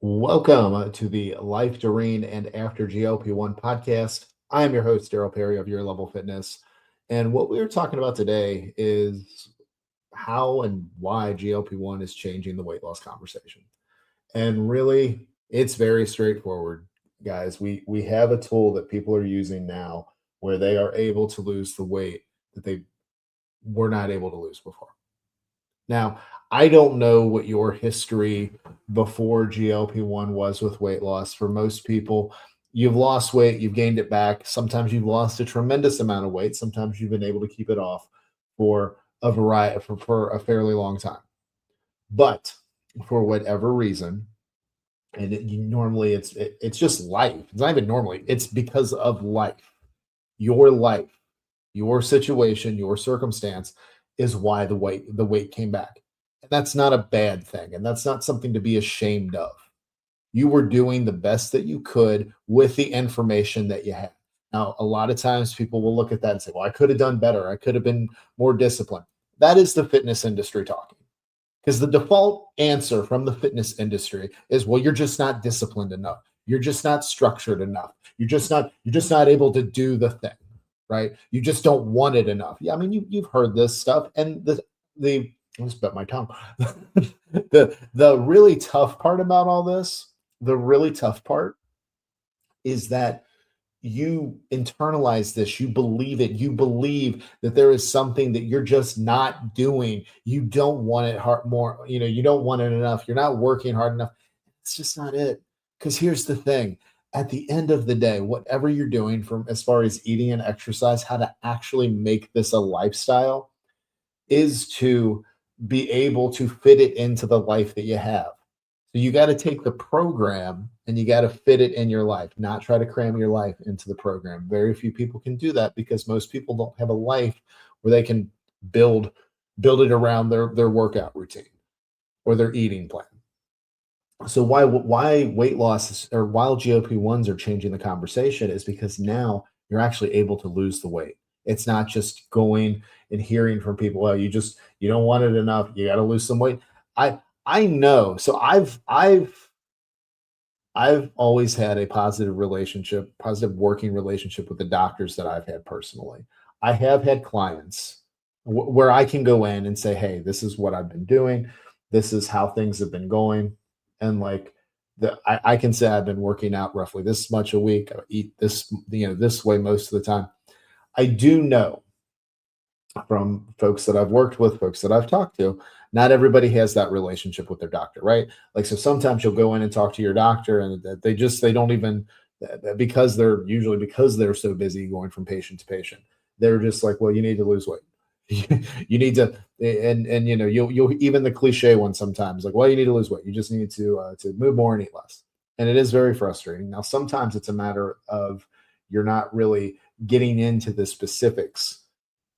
Welcome to the Life During and After GLP-1 podcast. I am your host, Daryl Perry of Your Level Fitness. And what we're talking about today is how and why GLP-1 is changing the weight loss conversation. And really, it's very straightforward, guys. We have a tool that people are using now where they are able to lose the weight that they were not able to lose before. Now, I don't know what your history before GLP-1 was with weight loss. For most people, you've lost weight, you've gained it back. Sometimes you've lost a tremendous amount of weight. Sometimes you've been able to keep it off for a variety for a fairly long time. But for whatever reason, and normally it's just life. It's not even normally. It's because of life, your situation, your circumstance is why the weight came back. And that's not a bad thing, and that's not something to be ashamed of. You were doing the best that you could with the information that you had. Now, a lot of times people will look at that and say, "Well, I could have done better. I could have been more disciplined." That is the fitness industry talking. Because the default answer from the fitness industry is, well, you're just not disciplined enough. You're just not structured enough. You're just not able to do the thing, right? You just don't want it enough. Yeah, I mean, you've heard this stuff, and the I just bit my tongue. The really tough part about all this, the really tough part is that you internalize this, you believe it, you believe that there is something that you're just not doing. You don't want it hard more, you don't want it enough. You're not working hard enough. It's just not it. Because here's the thing. At the end of the day, whatever you're doing from as far as eating and exercise, how to actually make this a lifestyle is to be able to fit it into the life that you have. So you got to take the program and you got to fit it in your life, not try to cram your life into the program. Very few people can do that because most people don't have a life where they can build build it around their workout routine or their eating plan. So why weight loss or while GLP-1s are changing the conversation is because now you're actually able to lose the weight. It's not just going and hearing from people, well, you don't want it enough, you got to lose some weight. I know. So I've always had a positive working relationship with the doctors that I've had personally. I have had clients where I can go in and say, "Hey, this is what I've been doing. This is how things have been going." And like I can say I've been working out roughly this much a week. I eat this, this way most of the time. I do know from folks that I've worked with, folks that I've talked to, not everybody has that relationship with their doctor, right? Like, so sometimes you'll go in and talk to your doctor and they don't even, because they're so busy going from patient to patient, they're just like, well, you need to lose weight. You need to, and you'll even the cliche one sometimes, like, well, you need to lose weight. You just need to move more and eat less. And it is very frustrating. Now, sometimes it's a matter of you're not really getting into the specifics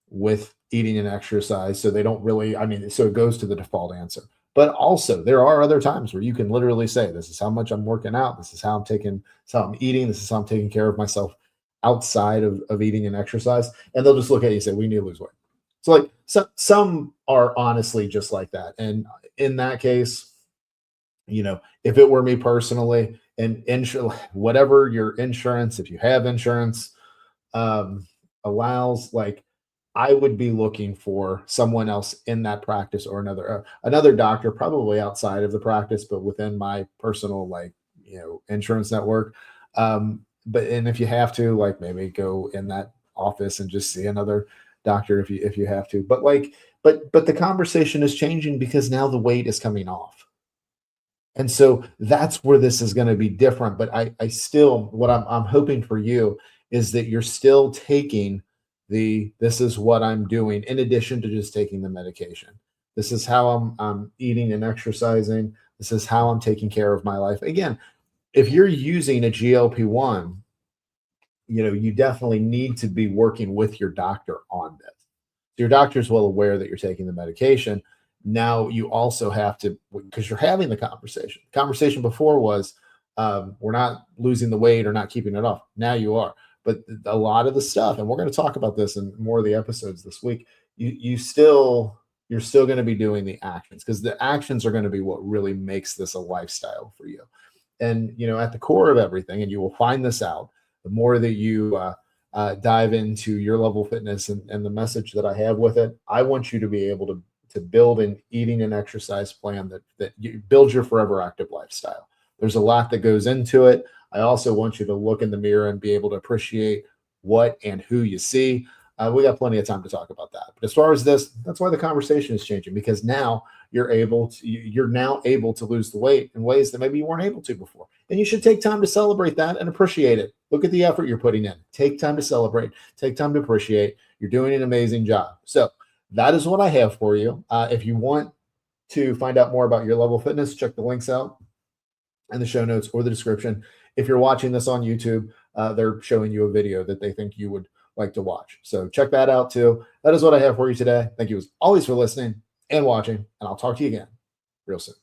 with eating and exercise. So they don't really, I mean, so it goes to the default answer. But also, there are other times where you can literally say, this is how much I'm working out. This is how I'm eating. This is how I'm taking care of myself outside of eating and exercise. And they'll just look at you and say, we need to lose weight. So, like, some are honestly just like that. And in that case, if it were me personally, and whatever your insurance, if you have insurance, um, allows, like, I would be looking for someone else in that practice or another doctor, probably outside of the practice, but within my personal, like, insurance network. But and if you have to, like, maybe go in that office and just see another doctor if you have to. But like, but the conversation is changing because now the weight is coming off. And so that's where this is going to be different. But I still, what I'm hoping for you is that you're still taking this is what I'm doing in addition to just taking the medication. This is how I'm eating and exercising. This is how I'm taking care of my life. Again, if you're using a GLP-1, you definitely need to be working with your doctor on this. Your doctor's well aware that you're taking the medication. Now you also have to, because you're having the conversation. The conversation before was, we're not losing the weight or not keeping it off. Now you are. But a lot of the stuff, and we're going to talk about this in more of the episodes this week, you're still going to be doing the actions, because the actions are going to be what really makes this a lifestyle for you. And at the core of everything, and you will find this out the more that you dive into your level of fitness and the message that I have with it. I want you to be able to build an eating and exercise plan that you builds your forever active lifestyle. There's a lot that goes into it. I also want you to look in the mirror and be able to appreciate what and who you see. We got plenty of time to talk about that. But as far as this, that's why the conversation is changing, because now you're now able to lose the weight in ways that maybe you weren't able to before. And you should take time to celebrate that and appreciate it. Look at the effort you're putting in. Take time to celebrate. Take time to appreciate. You're doing an amazing job. So that is what I have for you. If you want to find out more about your level of fitness, check the links out in the show notes or the description. If you're watching this on YouTube, they're showing you a video that they think you would like to watch. So check that out too. That is what I have for you today. Thank you as always for listening and watching, and I'll talk to you again real soon.